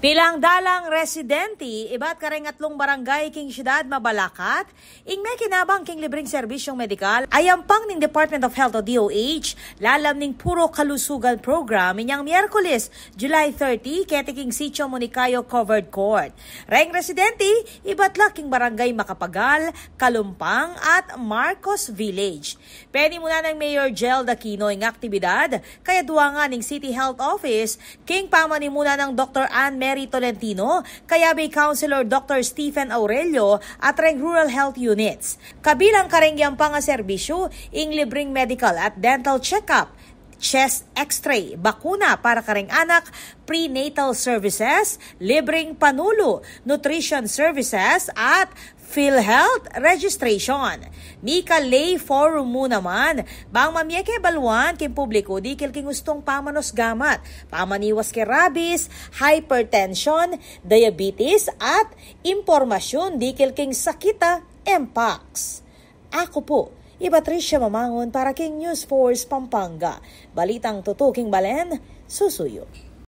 Pilang dalang residente, iba't karengatlong barangay king siyudad Mabalacat, ing may kinabang king libreng serbisyong medikal, ayampang ning Department of Health o DOH, lalam ning puro kalusugan program inyang Miyerkules, July 30, ketiking Sitio Monicayo Covered Court. Reng residente, iba't laking barangay Makapagal, Kalumpang at Marcos Village. Pwede muna ng Mayor Jel Daquino ing aktibidad, kaya duwangan ning City Health Office, king pamani muna ng Dr. Ann Mary Tolentino, kaya may Councilor Dr. Stephen Aurelio at reng rural health units. Kabilang karengyang pang serbisyo, ing libreng medical at dental check-up, chest x-ray, bakuna para kareng anak, prenatal services, libreng panulo, nutrition services at PhilHealth registration. Mika Lay Forum mo naman, bang mamiyeke balwan kin publiko di kilking gustong pamanos gamat, pamaniwas ke rabies, hypertension, diabetes at impormasyon di kilking sakita, mpox. Ako po, Patricia Mamangon para king News Force Pampanga. Balitang tutuking Balen, susuyo.